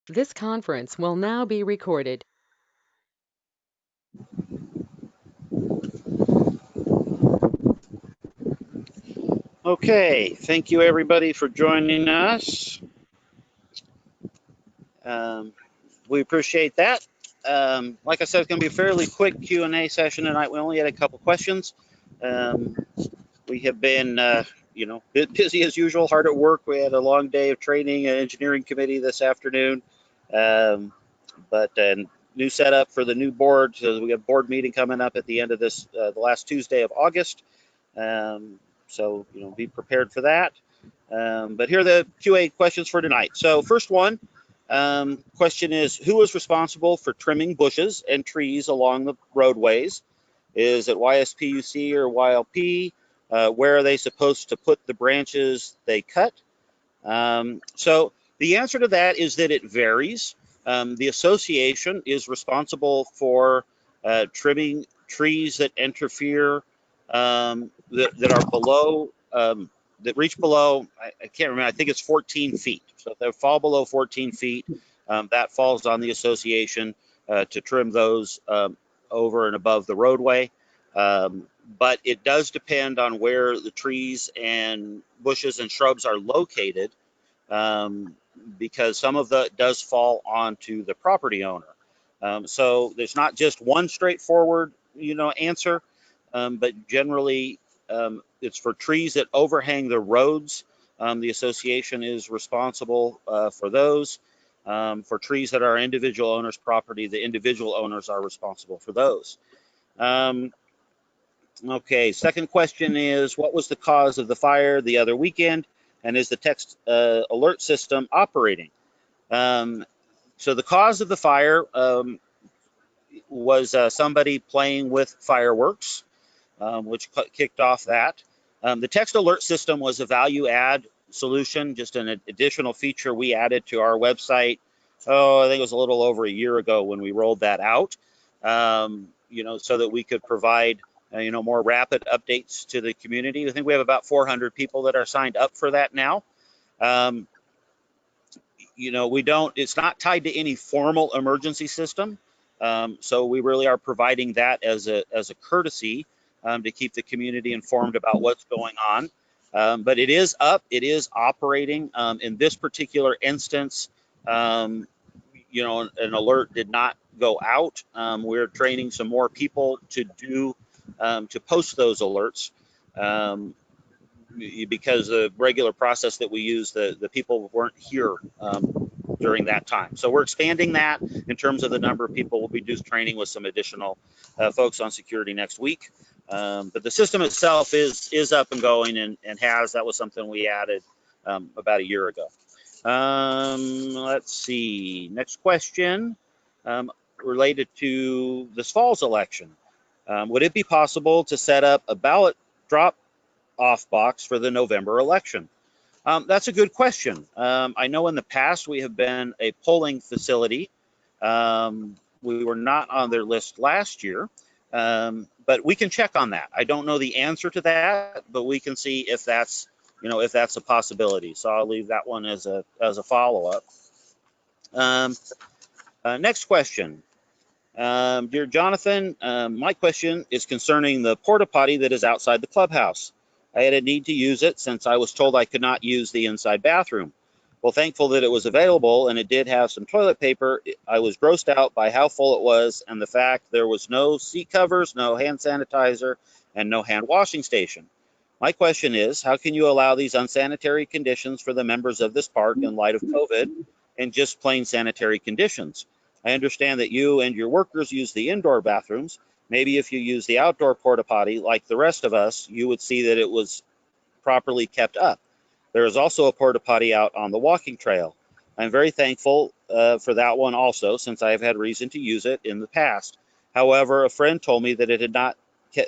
This conference will now be recorded. Okay, thank you everybody for joining us. We appreciate that. Like I said, it's going to be a fairly quick Q&A session tonight. We only had a couple questions. We have been, busy as usual, hard at work. We had a long day of training and engineering committee this afternoon, but new setup for the new board. So we have a board meeting coming up at the end of this, the last Tuesday of August. So be prepared for that. But here are the QA questions for tonight. So first one, question is, who is responsible for trimming bushes and trees along the roadways? Is it YSPUC or YLP? Where are they supposed to put the branches they cut? So the answer to that is that it varies. The association is responsible for trimming trees that interfere, that are below, that reach below, I can't remember, I think it's 14 feet. So if they fall below 14 feet, that falls on the association to trim those over and above the roadway. But it does depend on where the trees and bushes and shrubs are located, because some of that does fall onto the property owner. So there's not just one straightforward, answer, but generally it's for trees that overhang the roads. The association is responsible for those. For trees that are individual owners' property, the individual owners are responsible for those. Okay, second question is, what was the cause of the fire the other weekend, and is the text alert system operating? So the cause of the fire was somebody playing with fireworks, which kicked off that. The text alert system was a value add solution, just an additional feature we added to our website. I think it was a little over a year ago when we rolled that out, so that we could provide more rapid updates to the community. I think we have about 400 people that are signed up for that now. It's not tied to any formal emergency system. So we really are providing that as a courtesy to keep the community informed about what's going on. But it is up, it is operating. In this particular instance, an alert did not go out. We're training some more people to post those alerts, because the regular process that we use, the people weren't here during that time. So we're expanding that in terms of the number of people. We'll be doing training with some additional folks on security next week. But the system itself is up and going, and that was something we added about a year ago. Let's see, next question, related to this fall's election. Would it be possible to set up a ballot drop-off box for the November election? That's a good question. I know in the past we have been a polling facility. We were not on their list last year, but we can check on that. I don't know the answer to that, but we can see if that's a possibility. So I'll leave that one as a follow-up. Next question. Dear Jonathan, my question is concerning the porta potty that is outside the clubhouse. I had a need to use it since I was told I could not use the inside bathroom. Well, thankful that it was available, and it did have some toilet paper. I was grossed out by how full it was and the fact there was no seat covers, no hand sanitizer, and no hand washing station. My question is, how can you allow these unsanitary conditions for the members of this park in light of COVID and just plain sanitary conditions? I understand that you and your workers use the indoor bathrooms. Maybe if you use the outdoor porta potty like the rest of us, you would see that it was properly kept up. There is also a porta potty out on the walking trail. I'm very thankful for that one also, since I have had reason to use it in the past. However, a friend told me that it had not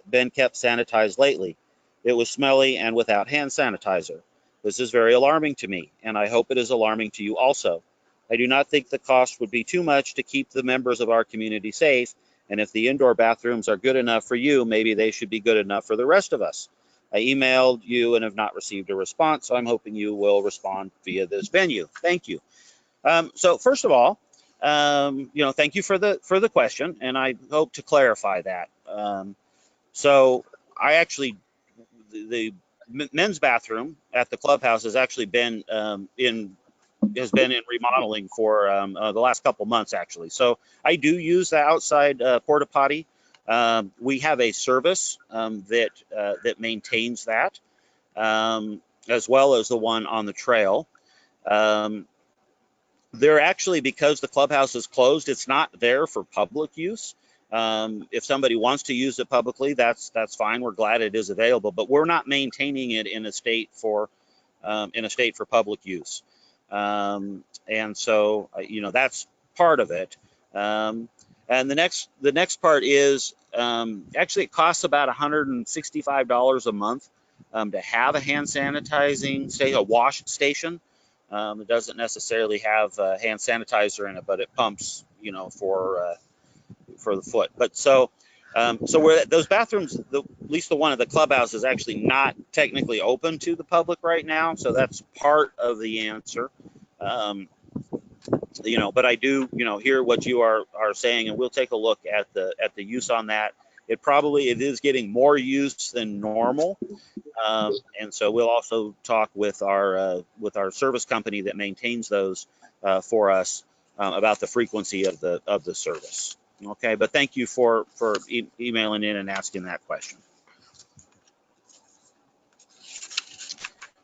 been kept sanitized lately. It was smelly and without hand sanitizer. This is very alarming to me, and I hope it is alarming to you also. I do not think the cost would be too much to keep the members of our community safe, and if the indoor bathrooms are good enough for you, maybe they should be good enough for the rest of us. I emailed you and have not received a response, so I'm hoping you will respond via this venue. Thank you. So first of all, thank you for the question, and I hope to clarify that. So I actually the men's bathroom at the clubhouse has actually been in remodeling for the last couple months, actually. So I do use the outside porta potty. We have a service that maintains that, as well as the one on the trail. They're actually, because the clubhouse is closed, it's not there for public use. If somebody wants to use it publicly, that's fine. We're glad it is available, but we're not maintaining it in a state for public use. And so, that's part of it. And the next part is actually it costs about $165 a month to have a hand sanitizing, a wash station. It doesn't necessarily have hand sanitizer in it, but it pumps, for the foot. But so where those bathrooms, at least the one at the clubhouse, is actually not technically open to the public right now. So that's part of the answer. But I do, hear what you are saying, and we'll take a look at the use on that. It is getting more use than normal. And so we'll also talk with our service company that maintains those for us about the frequency of the service. Okay, but thank you for emailing in and asking that question.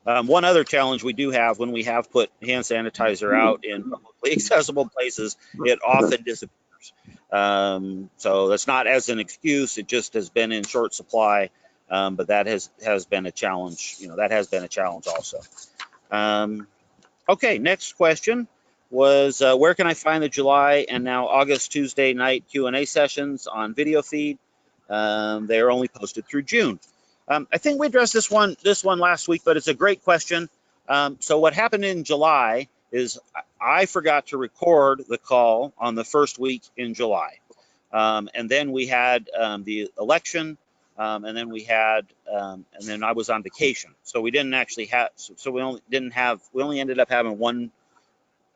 One other challenge we do have when we have put hand sanitizer out in publicly accessible places, it often disappears. So that's not as an excuse, it just has been in short supply, but that has been a challenge. That has been a challenge also. Okay, next question was where can I find the July and now August Tuesday night Q&A sessions on video feed? They are only posted through June. I think we addressed this one last week, but it's a great question. So what happened in July is I forgot to record the call on the first week in July. And then we had the election, and then we I was on vacation. So we didn't actually have, we only ended up having one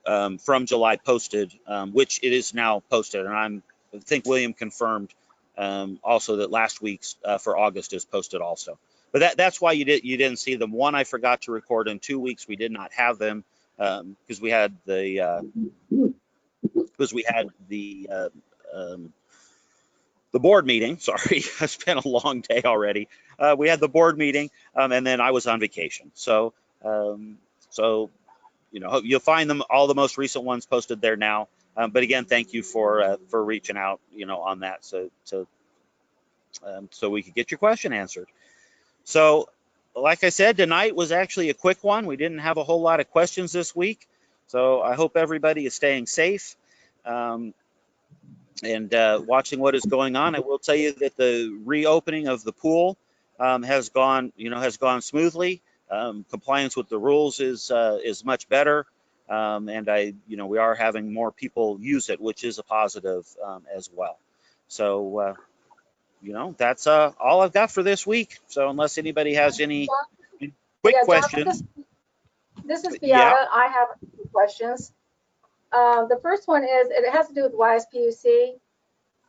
from July posted, which it is now posted. And I think William confirmed also that last week's for August is posted also. But that's why you didn't see them. One, I forgot to record. In 2 weeks we did not have them because we had the board meeting. Sorry, it's been a long day already. We had the board meeting, and then I was on vacation. So you'll find them, all the most recent ones, posted there now. But again, thank you for reaching out, on that, so we could get your question answered. So, like I said, tonight was actually a quick one. We didn't have a whole lot of questions this week, so I hope everybody is staying safe and watching what is going on. I will tell you that the reopening of the pool has gone smoothly. Compliance with the rules is much better, and we are having more people use it, which is a positive as well. So that's all I've got for this week. So unless anybody has any quick questions. This is Beata. Yeah. I have a few questions. The first one is, it has to do with YSPUC.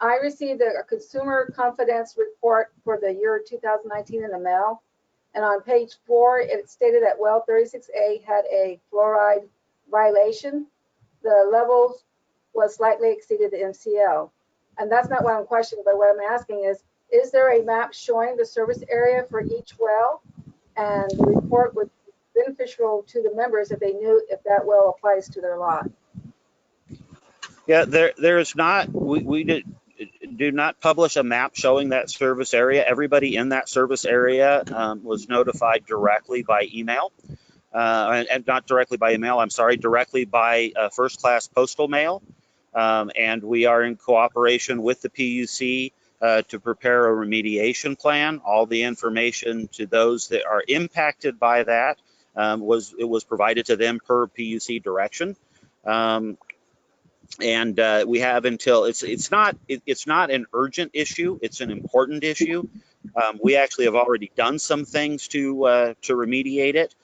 I received a consumer confidence report for the year 2019 in the mail. And on page 4, it stated that well 36A had a fluoride violation. The levels was slightly exceeded the MCL. And that's not what I'm questioning, but what I'm asking is there a map showing the service area for each well? And the report would be beneficial to the members if they knew if that well applies to their lot. Yeah, there is not, we do not publish a map showing that service area. Everybody in that service area was notified directly by email, and not directly by email, I'm sorry, directly by first class postal mail. And we are in cooperation with the PUC to prepare a remediation plan. All the information to those that are impacted by that was provided to them per PUC direction. And we have until it's not an urgent issue. It's an important issue. We actually have already done some things to remediate it,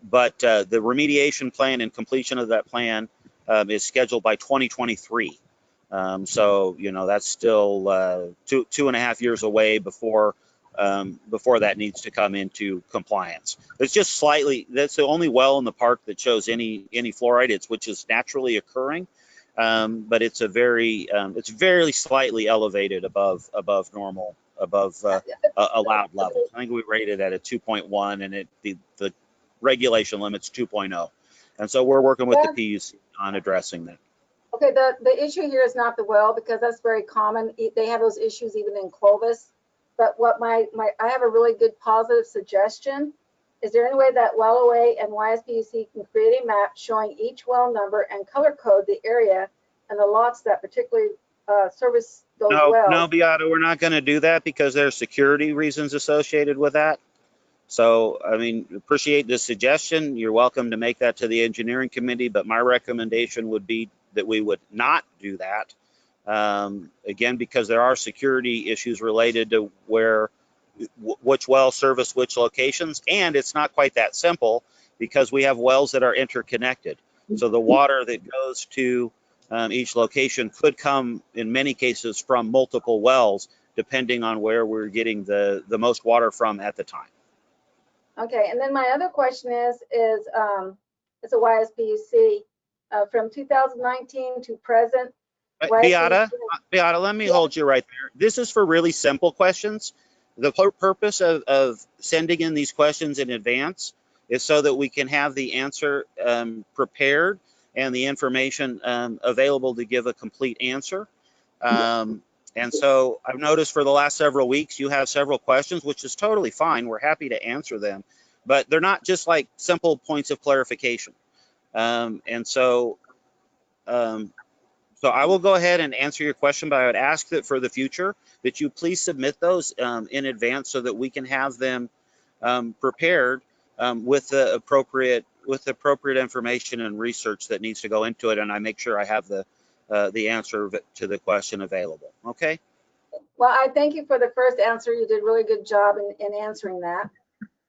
the remediation plan and completion of that plan is scheduled by 2023. So, you know, that's still 2.5 years away before that needs to come into compliance. It's just slightly, that's the only well in the park that shows any fluoride, which is naturally occurring. But it's it's very slightly elevated above normal, above allowed levels. I think we rated at a 2.1, and the regulation limit's 2.0. And so we're working with the PUC on addressing that. Okay, the issue here is not the well, because that's very common. They have those issues even in Clovis. But what I have a really good positive suggestion. Is there any way that WellAway and YSPUC can create a map showing each well number and color code the area and the lots that particularly service those wells? No, Beata, we're not going to do that because there's security reasons associated with that. So, I mean, appreciate the suggestion. You're welcome to make that to the engineering committee, but my recommendation would be that we would not do that. Again, because there are security issues related to which wells service which locations, and it's not quite that simple because we have wells that are interconnected. So the water that goes to each location could come, in many cases, from multiple wells, depending on where we're getting the most water from at the time. Okay, and then my other question is it's a YSPUC from 2019 to present. Beata, let me hold you right there. This is for really simple questions. The purpose of sending in these questions in advance is so that we can have the answer prepared and the information available to give a complete answer. And so I've noticed for the last several weeks, you have several questions, which is totally fine. We're happy to answer them, but they're not just like simple points of clarification. And so I will go ahead and answer your question, but I would ask that for the future that you please submit those in advance so that we can have them prepared with the appropriate information and research that needs to go into it, and I make sure I have the answer to the question available. Okay. Well, I thank you for the first answer. You did a really good job in answering that.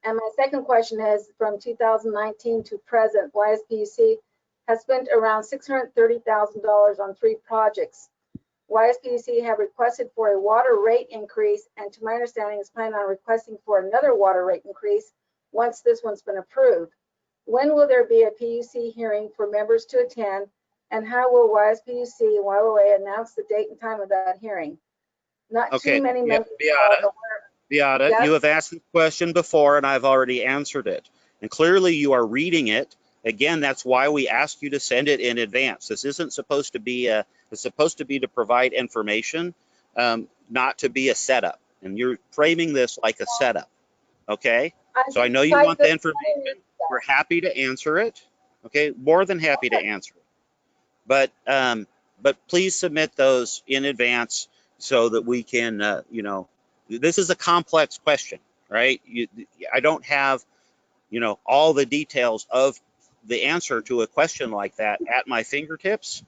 And my second question is, from 2019 to present, YSPUC has spent around $630,000 on 3 projects. YSPUC have requested for a water rate increase, and to my understanding is planning on requesting for another water rate increase once this one's been approved. When will there be a PUC hearing for members to attend, and how will YSPUC and YLA announce the date and time of that hearing? Not Okay. too many members. Beata, Yes? you have asked the question before, and I've already answered it. And clearly you are reading it. Again, that's why we ask you to send it in advance. This isn't supposed to be it's supposed to be to provide information, not to be a setup. And you're framing this like a setup, okay? So I know you want the information. We're happy to answer it, okay? More than happy to answer it. But please submit those in advance so that we can, you know, this is a complex question, right? I don't have, you know, all the details of the answer to a question like that at my fingertips.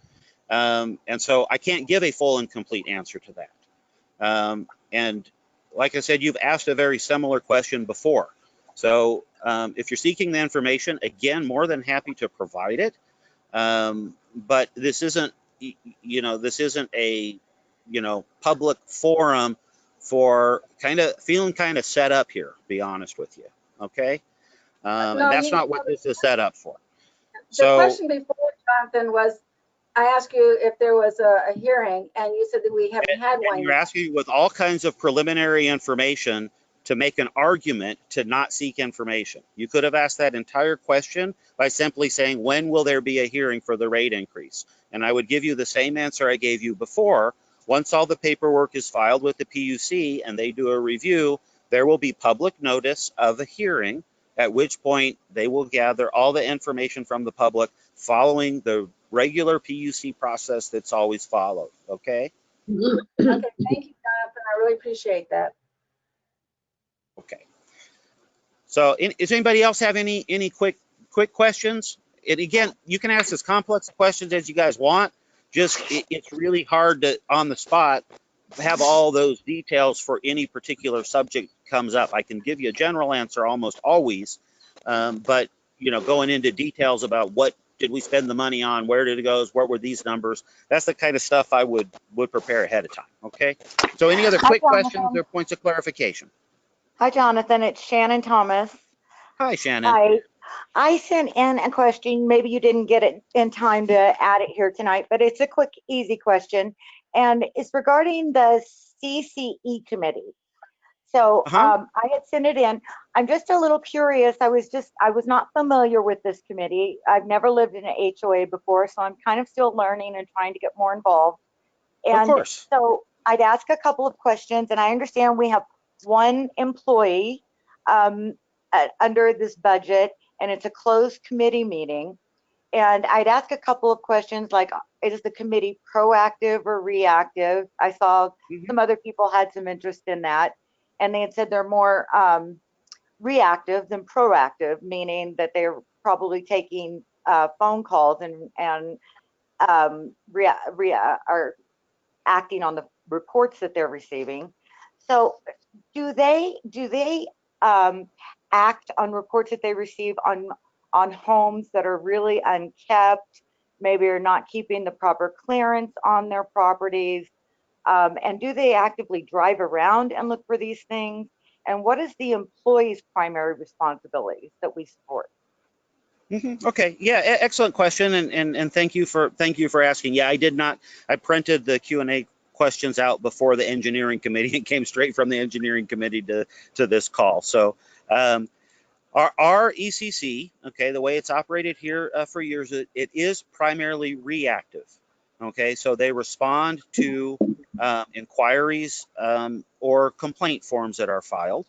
And so I can't give a full and complete answer to that. And like I said, you've asked a very similar question before. So if you're seeking the information, again, more than happy to provide it. But this isn't, you know, this isn't a, you know, public forum for feeling kind of set up here, to be honest with you, okay? And that's not what this is set up for. The question before, Jonathan, was I asked you if there was a hearing, and you said that we haven't had one. You're asking with all kinds of preliminary information to make an argument to not seek information. You could have asked that entire question by simply saying, when will there be a hearing for the rate increase? And I would give you the same answer I gave you before. Once all the paperwork is filed with the PUC and they do a review, there will be public notice of a hearing, at which point they will gather all the information from the public following the regular PUC process that's always followed, okay? Okay, thank you, Jonathan. I really appreciate that. Okay. So does anybody else have any quick questions? And again, you can ask as complex questions as you guys want. Just it's really hard to, on the spot, have all those details for any particular subject comes up. I can give you a general answer almost always, but going into details about what did we spend the money on, where did it go, what were these numbers. That's the kind of stuff I would prepare ahead of time. Okay. So any other Hi, quick questions Jonathan. or points of clarification? Hi, Jonathan. It's Shannon Thomas. Hi, Shannon. Hi. I sent in a question. Maybe you didn't get it in time to add it here tonight, but it's a quick, easy question. And it's regarding the CCE committee. So I had sent it in. I'm just a little curious. I was not familiar with this committee. I've never lived in an HOA before, so I'm kind of still learning and trying to get more involved. Of And course. so I'd ask a couple of questions, and I understand we have one employee under this budget, and it's a closed committee meeting. And I'd ask a couple of questions like, is the committee proactive or reactive? I saw some other people had some interest in that. And they had said they're more reactive than proactive, meaning that they're probably taking phone calls and are acting on the reports that they're receiving. So do they act on reports that they receive on homes that are really unkept, maybe are not keeping the proper clearance on their properties? And do they actively drive around and look for these things? And what is the employee's primary responsibilities that we support? Okay. Yeah. Excellent question. And thank you for asking. Yeah, I did not. I printed the Q&A questions out before the engineering committee and came straight from the engineering committee to this call. So our ECC, okay, the way it's operated here for years, it is primarily reactive. Okay, so they respond to inquiries or complaint forms that are filed.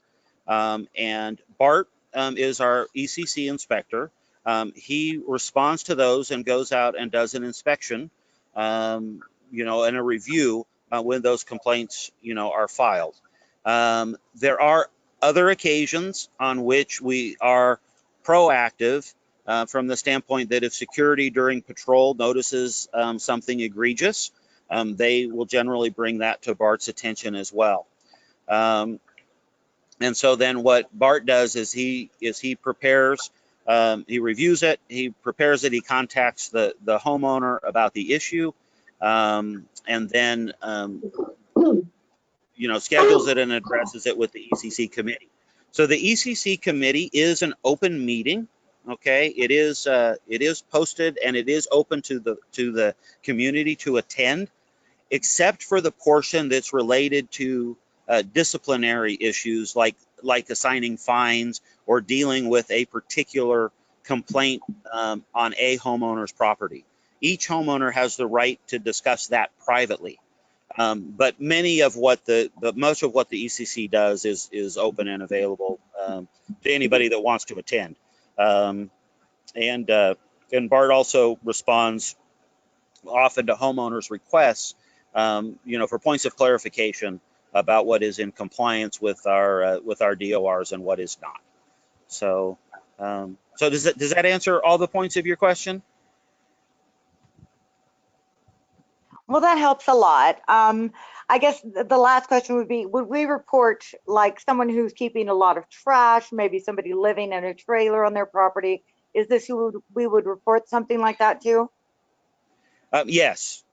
And Bart is our ECC inspector. He responds to those and goes out and does an inspection, and a review when those complaints, are filed. There are other occasions on which we are proactive from the standpoint that if security during patrol notices something egregious, they will generally bring that to Bart's attention as well. And so then what Bart does is he prepares, he reviews it, he prepares it, he contacts the homeowner about the issue, and then schedules it and addresses it with the ECC committee. So the ECC committee is an open meeting. Okay, it is posted and it is open to the community to attend, except for the portion that's related to disciplinary issues like assigning fines or dealing with a particular complaint on a homeowner's property. Each homeowner has the right to discuss that privately. But most of what the ECC does is open and available to anybody that wants to attend. And Bart also responds often to homeowners' requests, for points of clarification about what is in compliance with our DORs and what is not. So, does that answer all the points of your question? Well, that helps a lot. I guess the last question would be, would we report like someone who's keeping a lot of trash, maybe somebody living in a trailer on their property? Is this who we would report something like that to? Yes,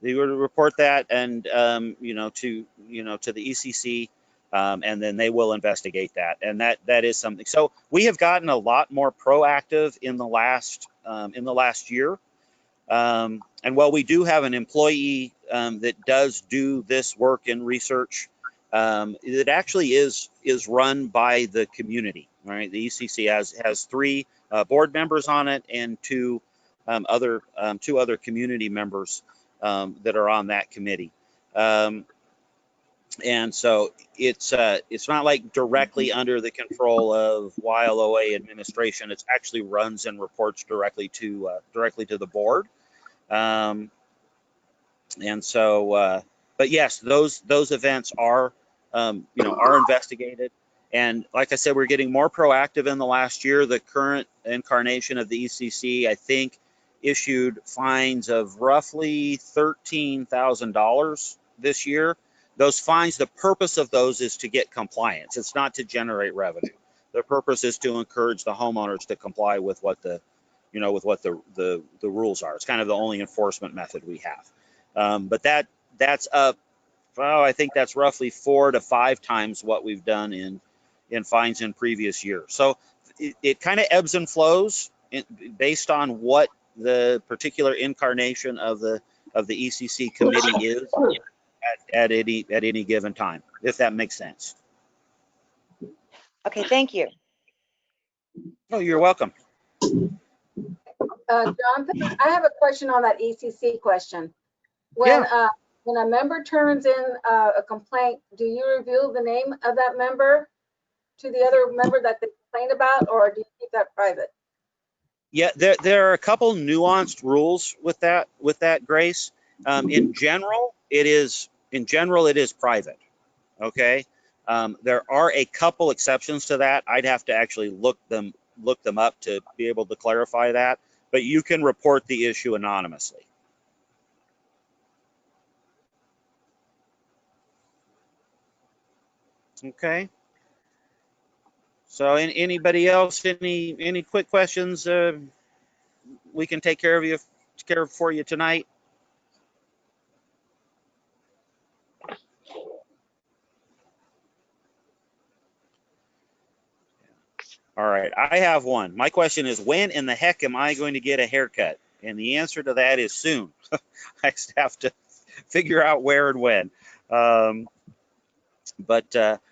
they would report that and, to the ECC, and then they will investigate that. And that is something. So we have gotten a lot more proactive in the last year. And while we do have an employee that does do this work and research, it actually is run by the community, right? The ECC has 3 board members on it and 2 other community members that are on that committee. And so it's not like directly under the control of YLOA administration. It actually runs and reports directly to the board. And so, but yes, those events are investigated. And like I said, we're getting more proactive in the last year. The current incarnation of the ECC, I think, issued fines of roughly $13,000 this year. Those fines, the purpose of those is to get compliance. It's not to generate revenue. The purpose is to encourage the homeowners to comply with what the, you know, with what the rules are. It's kind of the only enforcement method we have. But that's up, well, I think that's roughly 4 to 5 times what we've done in fines in previous years. So it kind of ebbs and flows based on what the particular incarnation of the ECC committee is at any given time, if that makes sense. Okay, thank you. Oh, you're welcome. Jonathan, I have a question on that ECC question. When a member turns in a complaint, do you reveal the name of that member to the other member that they complained about, or do you keep that private? Yeah, there are a couple nuanced rules with that, Grace. In general, it is private. Okay. There are a couple exceptions to that. I'd have to actually look them up to be able to clarify that. But you can report the issue anonymously. Okay. So, anybody else? Any quick questions? We can take care of for you tonight. All right, I have one. My question is, when in the heck am I going to get a haircut? And the answer to that is soon. I just have to figure out where and when. But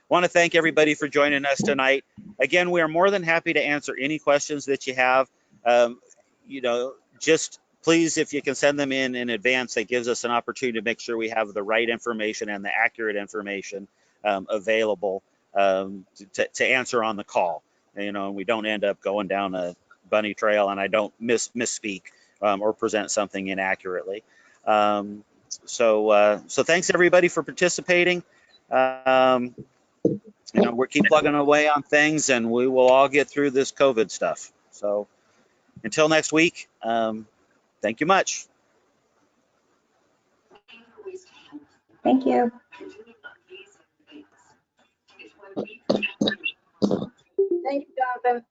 want to thank everybody for joining us tonight. Again, we are more than happy to answer any questions that you have. You know, just please, if you can send them in advance, that gives us an opportunity to make sure we have the right information and the accurate information available to answer on the call. You know, and we don't end up going down a bunny trail, and I don't misspeak or present something inaccurately. So thanks everybody for participating. You know, we'll keep plugging away on things, and we will all get through this COVID stuff. So until next week, thank you much. Thank you. Thank you, Jonathan.